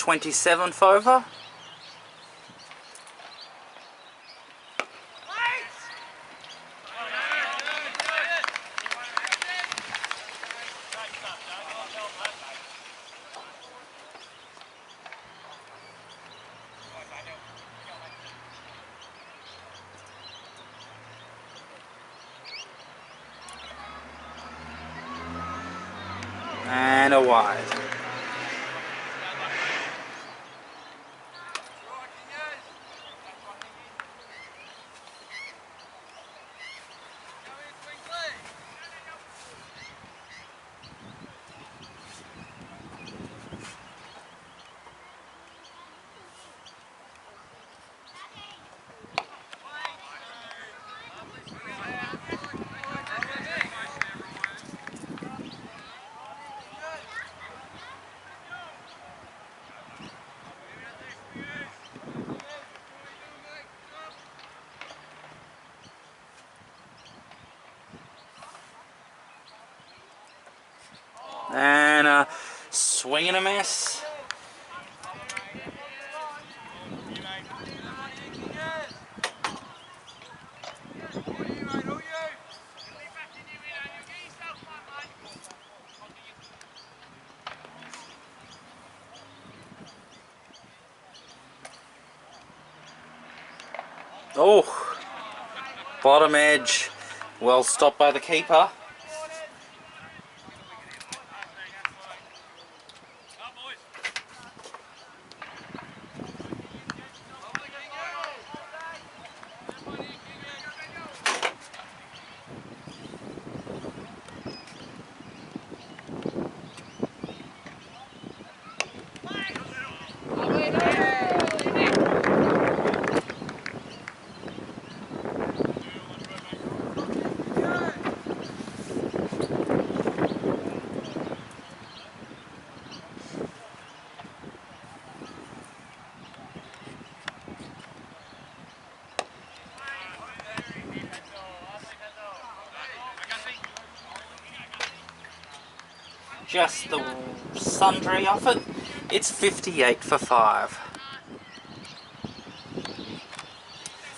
27th over. And a wide. And a swing and a miss. Oh, bottom edge, well stopped by the keeper. Just the sundry off it. It's 58 for 5.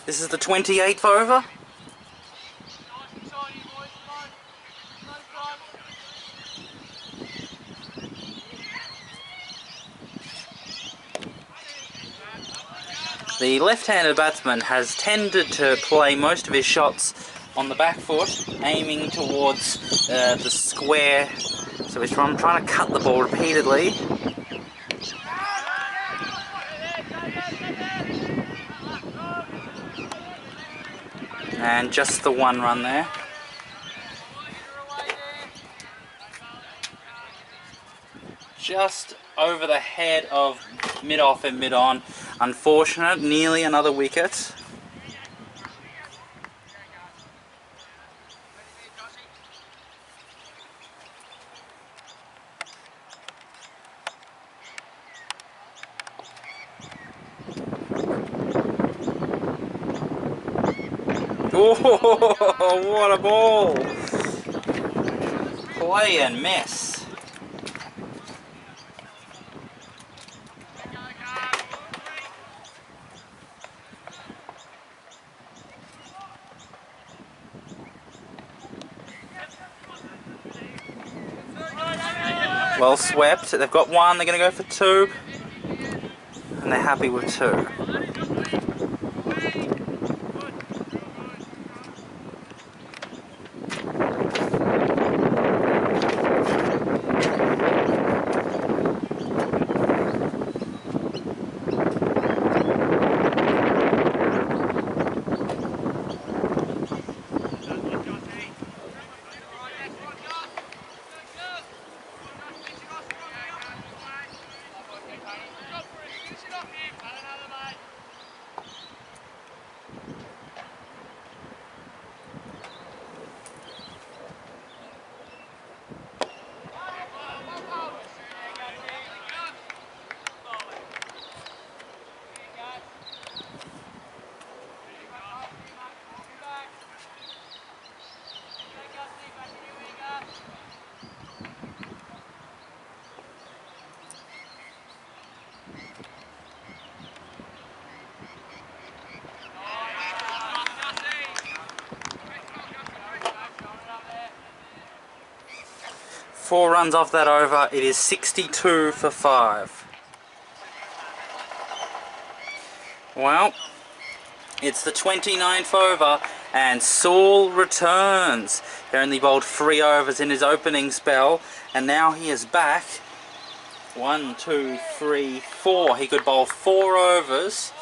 This is the 28th over. The left-handed batsman has tended to play most of his shots on the back foot, aiming towards the square. So he's trying to cut the ball repeatedly. And just the one run there. Just over the head of mid-off and mid-on. Unfortunate, nearly another wicket. Oh, what a ball! Play and miss. Well swept. They've got one, they're going to go for 2. And they're happy with 2. Four runs off that over. It is 62 for 5. Well, it's the 29th over, and Saul returns. He only bowled 3 overs in his opening spell, and now he is back. 1, 2, 3, 4. He could bowl 4 overs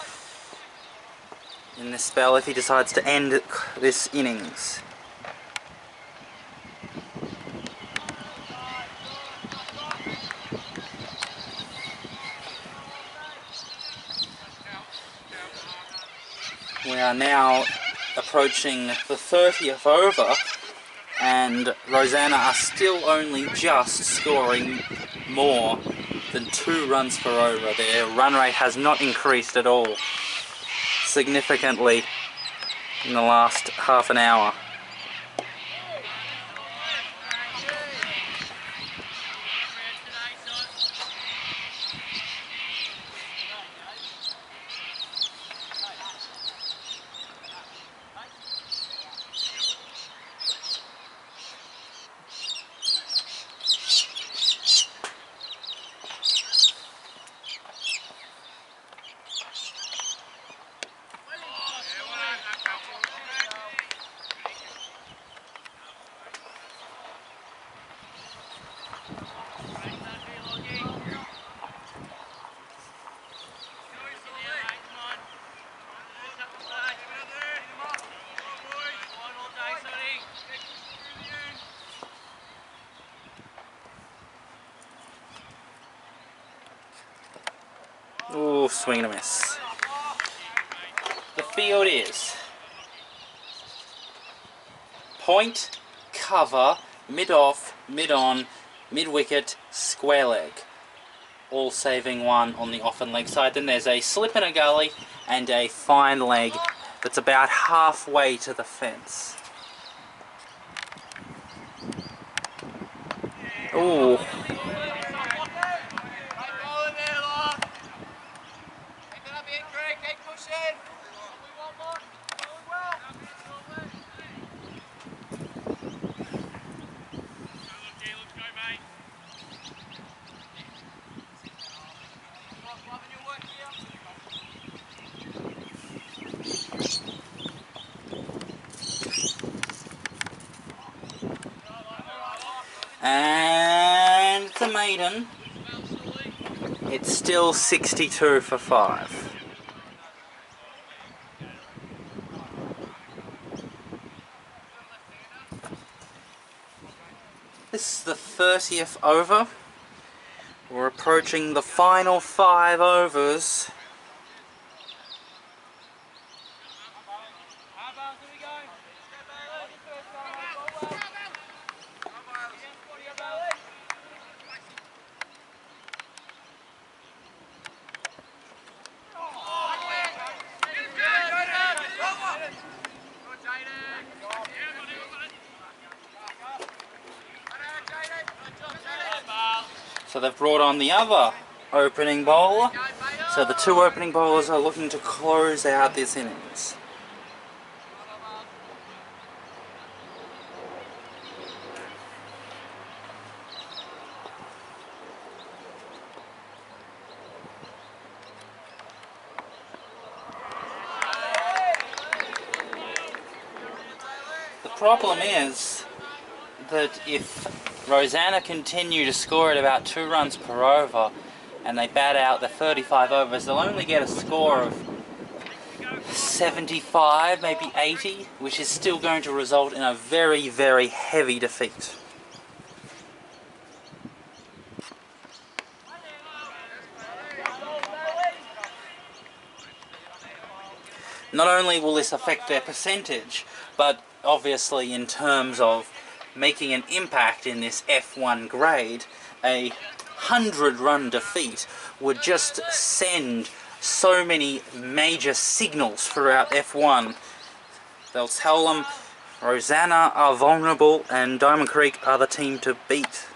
in this spell if he decides to end this innings. We are now approaching the 30th over, and Rosanna are still only just scoring more than 2 runs per over. Their run rate has not increased at all significantly in the last half an hour. Ooh, swing and a miss. The field is point, cover, mid-off, mid-on, mid-wicket, square leg. All saving 1 on the off and leg side. Then there's a slip and a gully and a fine leg that's about halfway to the fence. Ooh. And the maiden, it's still 62 for 5. This is the 30th over. We're approaching the final 5 overs. So they've brought on the other opening bowler. So the 2 opening bowlers are looking to close out this innings. The problem is that if Rosanna continue to score at about 2 runs per over and they bat out the 35 overs, they'll only get a score of 75, maybe 80, which is still going to result in a very, very heavy defeat. Not only will this affect their percentage, but obviously in terms of making an impact in this F1 grade, a 100-run defeat would just send so many major signals throughout F1. They'll tell them Rosanna are vulnerable and Diamond Creek are the team to beat.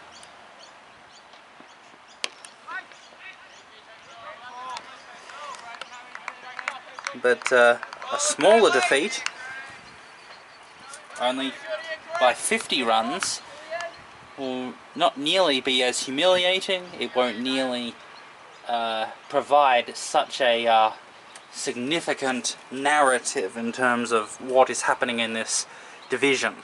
but a smaller defeat, only by 50 runs, will not nearly be as humiliating. It won't nearly provide such a significant narrative in terms of what is happening in this division.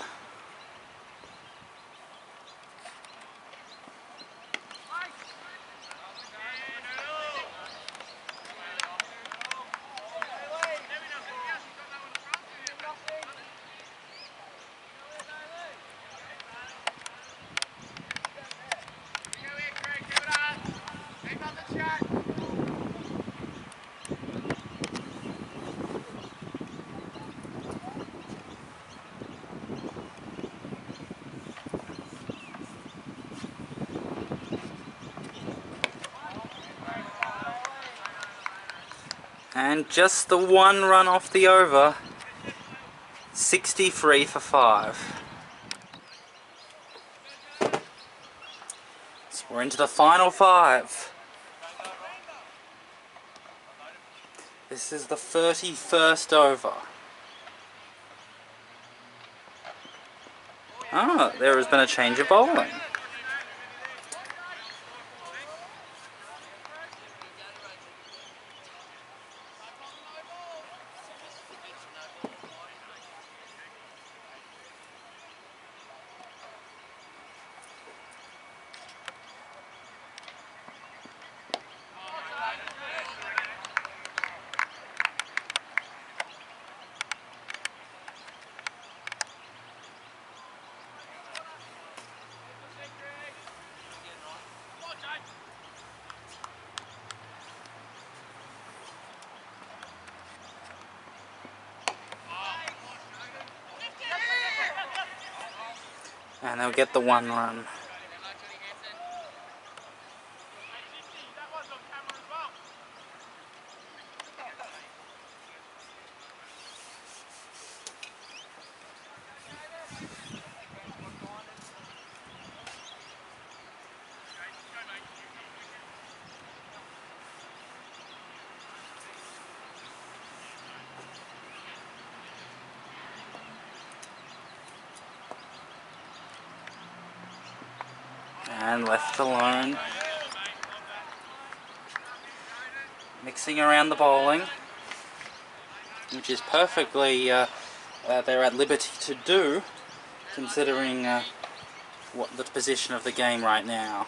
And just the one run off the over, 63 for 5. So we're into the final 5. This is the 31st over. Ah, there has been a change of bowling. And they'll get the 1 run. And left alone. Mixing around the bowling, which is perfectly they're at liberty to do, considering what the position of the game right now.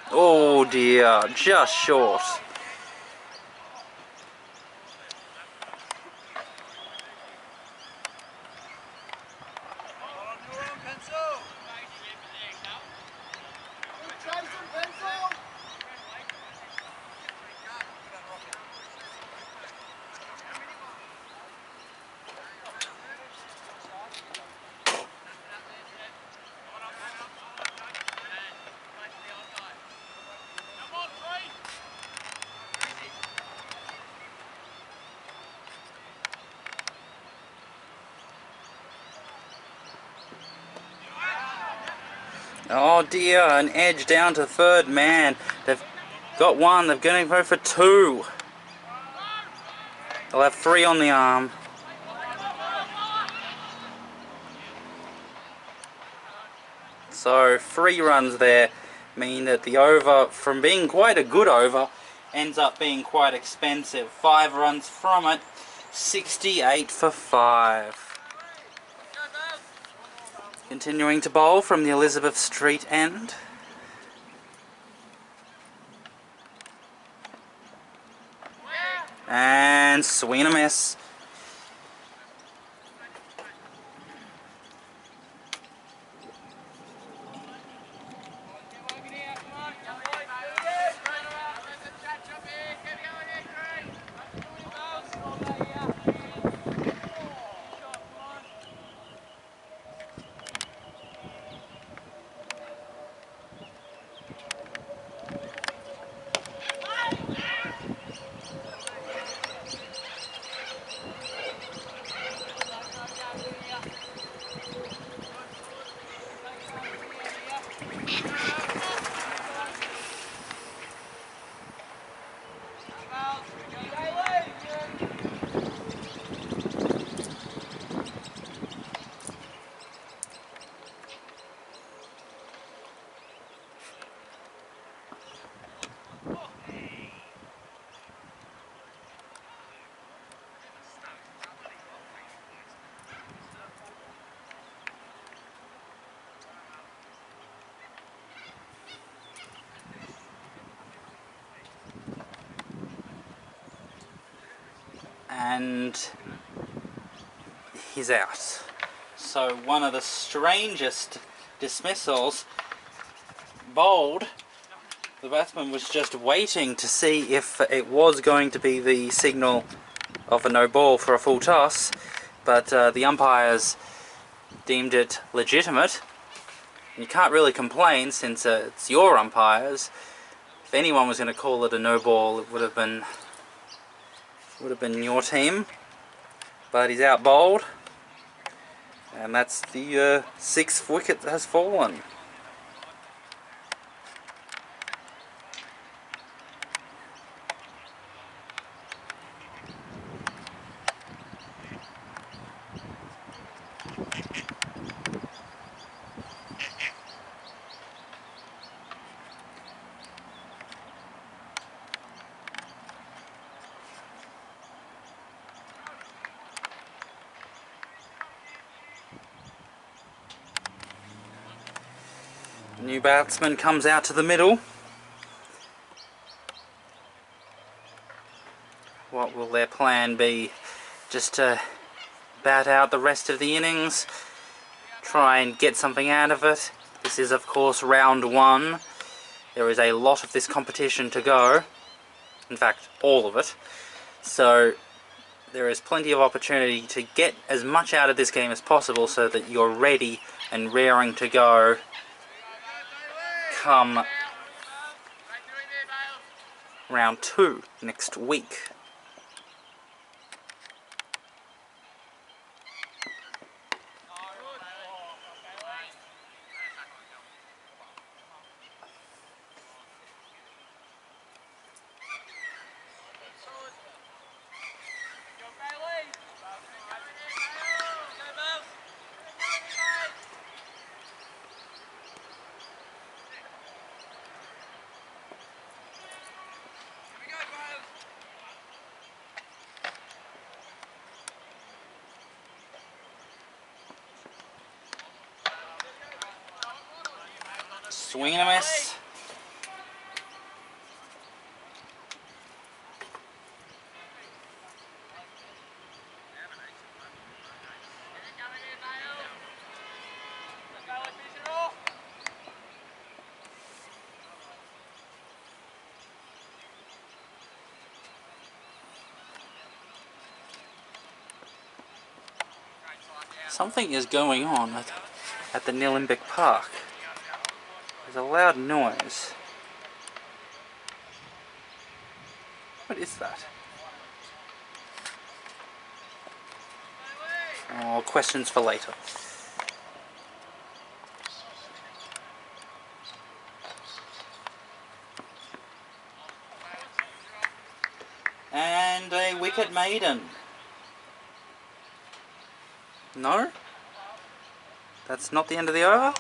Oh dear, just short. Oh dear, an edge down to third man. They've got 1, they're going to go for 2. They'll have 3 on the arm. So 3 runs there mean that the over, from being quite a good over, ends up being quite expensive. 5 runs from it, 68 for 5. Continuing to bowl from the Elizabeth Street end. And swing and a miss. and he's out. So one of the strangest dismissals. Bowled. The batsman was just waiting to see if it was going to be the signal of a no ball for a full toss, but the umpires deemed it legitimate. You can't really complain since it's your umpires. If anyone was going to call it a no ball, it would have been your team. But he's out bowled, and that's the 6th wicket that has fallen. New batsman comes out to the middle. What will their plan be? Just to bat out the rest of the innings? Try and get something out of it? This is of course round 1. There is a lot of this competition to go. In fact, all of it. So there is plenty of opportunity to get as much out of this game as possible so that you're ready and raring to go come round 2 next week. Swing and a miss. Something is going on at the Nillumbik Park. There's a loud noise. What is that? Oh, questions for later. And a wicket maiden. No? That's not the end of the over?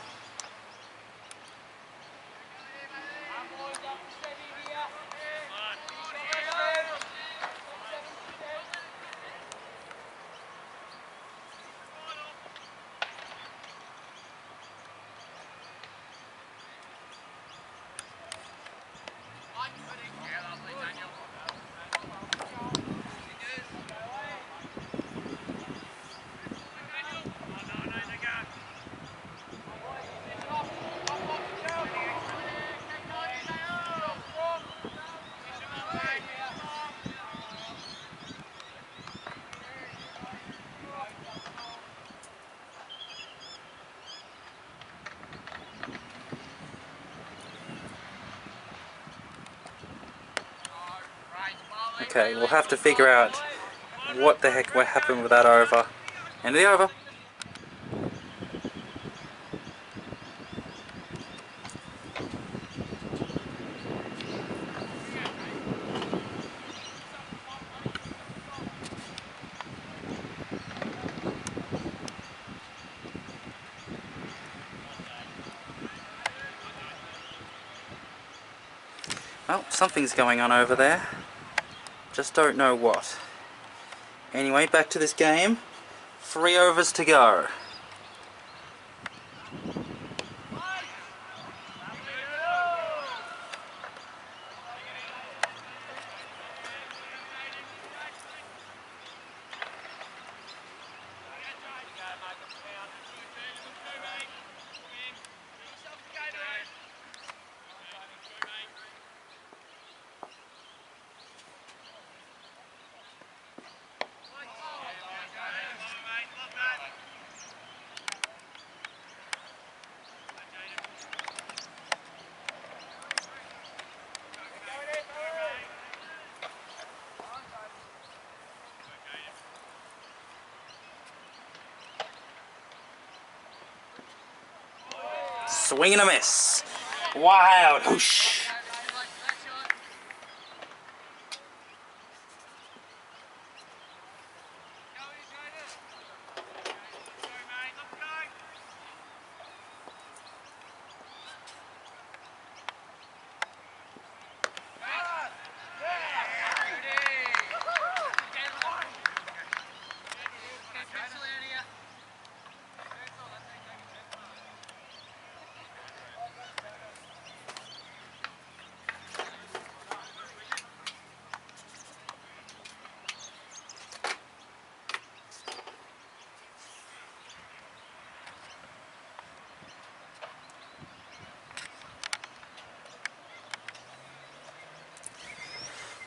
Okay, we'll have to figure out what the heck happened with that over. End of the over. Well, something's going on over there. Just don't know what. Anyway, back to this game. 3 overs to go. Swing and a miss. Wild whoosh.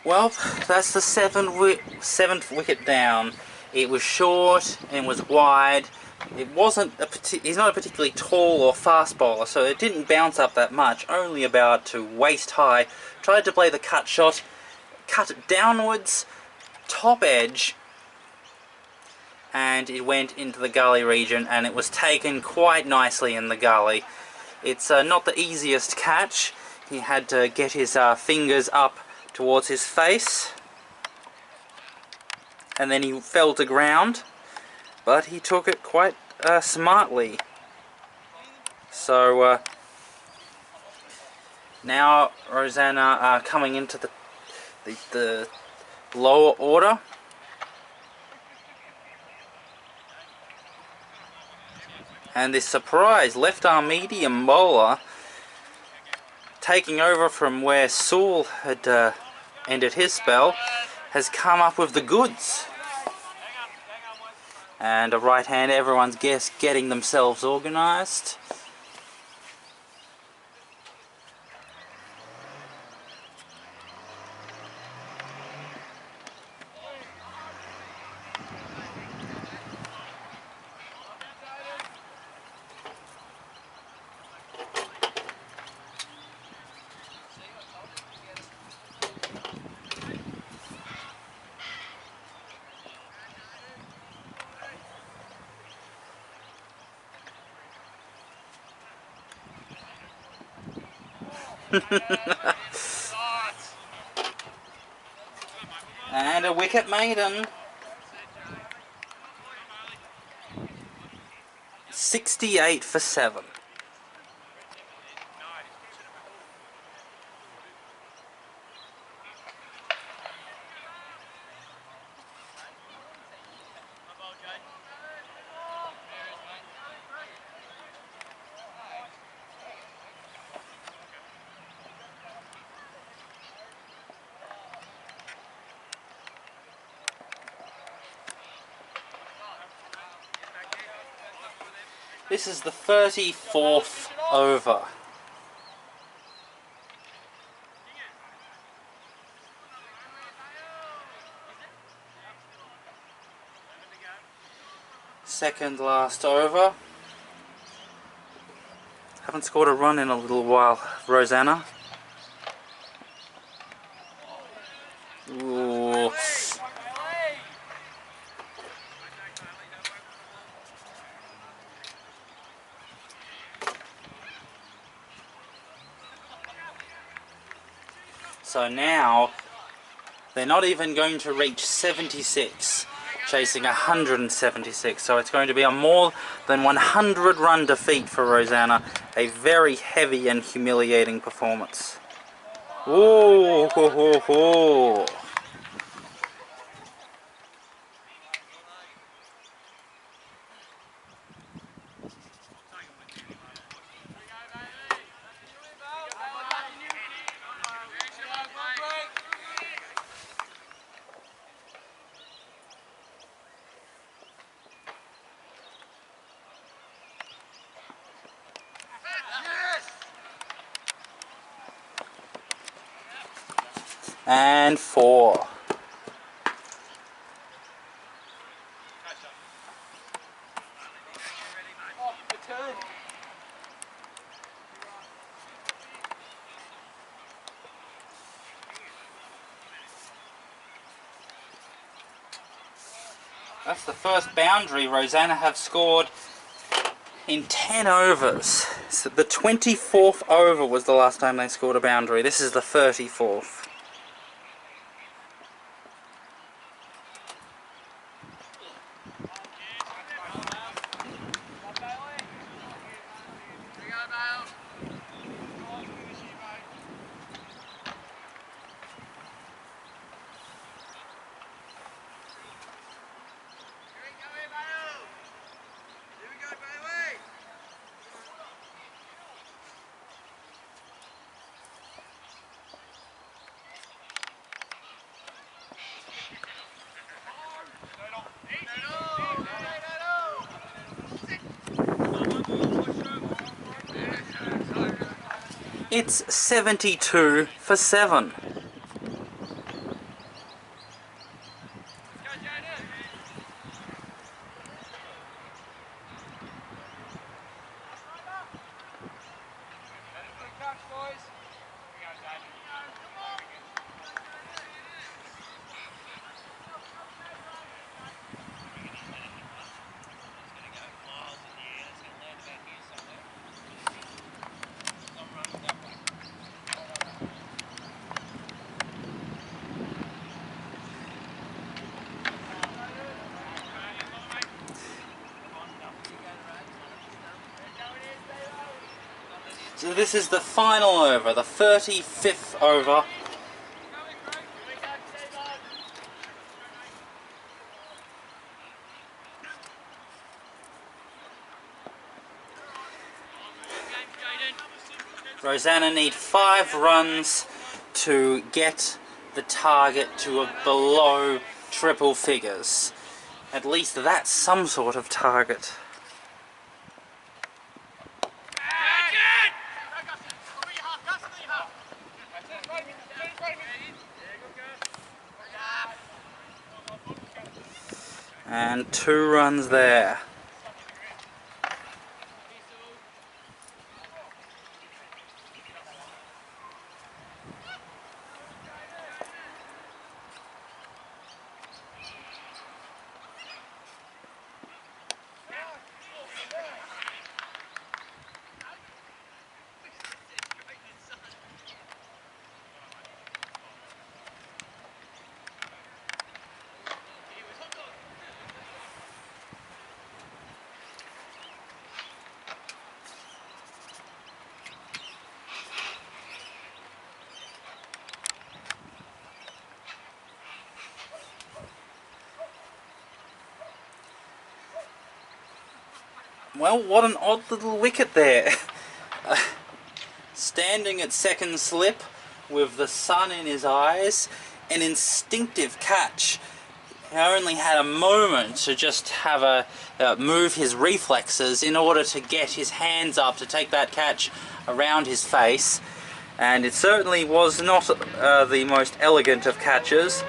Well, that's the seventh wicket down. It was short and was wide. It wasn't he's not a particularly tall or fast bowler, so it didn't bounce up that much, only about to waist high. Tried to play the cut shot, cut it downwards, top edge, and it went into the gully region, and it was taken quite nicely in the gully. It's not the easiest catch. He had to get his fingers up towards his face, and then he fell to ground, but he took it quite smartly. So now Rosanna coming into the lower order. And this surprise left arm medium bowler taking over from where Saul had ended his spell has come up with the goods. And a right hand, everyone's getting themselves organised. And a wicket maiden. 68 for 7. This is the 34th over. Second last over. Haven't scored a run in a little while, Rosanna. Ooh. So now, they're not even going to reach 76, chasing 176. So it's going to be a more than 100 run defeat for Rosanna. A very heavy and humiliating performance. Ooh, ho, ho, ho. And 4. That's the first boundary Rosanna have scored in 10 overs. So the 24th over was the last time they scored a boundary. This is the 34th. It's 72 for 7. So this is the final over, the 35th over. Rosanna need 5 runs to get the target to a below triple figures. At least that's some sort of target. And 2 runs there. Well, what an odd little wicket there. Standing at second slip with the sun in his eyes, an instinctive catch. He only had a moment to just have a move his reflexes in order to get his hands up to take that catch around his face, and it certainly was not the most elegant of catches.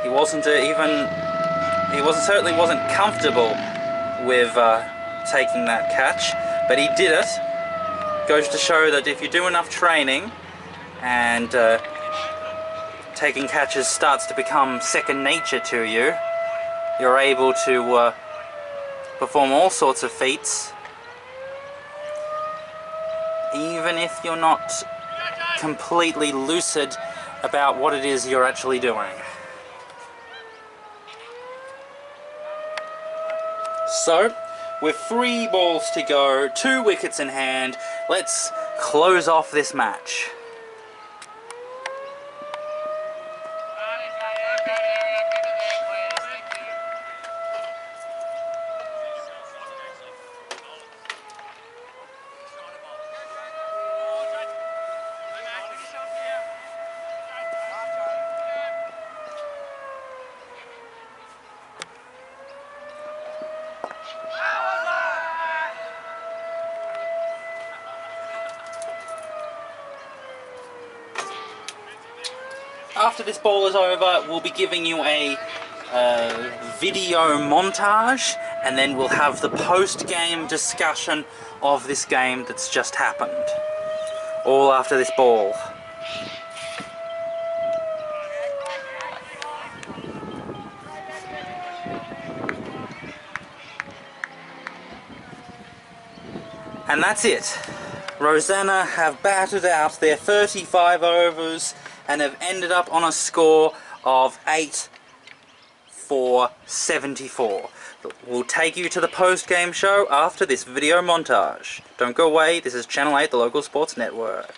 He certainly wasn't comfortable with taking that catch, but he did it. Goes to show that if you do enough training and taking catches starts to become second nature to you, you're able to perform all sorts of feats, even if you're not completely lucid about what it is you're actually doing. So, with 3 balls to go, 2 wickets in hand, let's close off this match. After this ball is over, we'll be giving you a video montage, and then we'll have the post-game discussion of this game that's just happened. All after this ball. And that's it. Rosanna have battered out their 35 overs and have ended up on a score of 8 for 74. We'll take you to the post-game show after this video montage. Don't go away, this is Channel 8, the local sports network.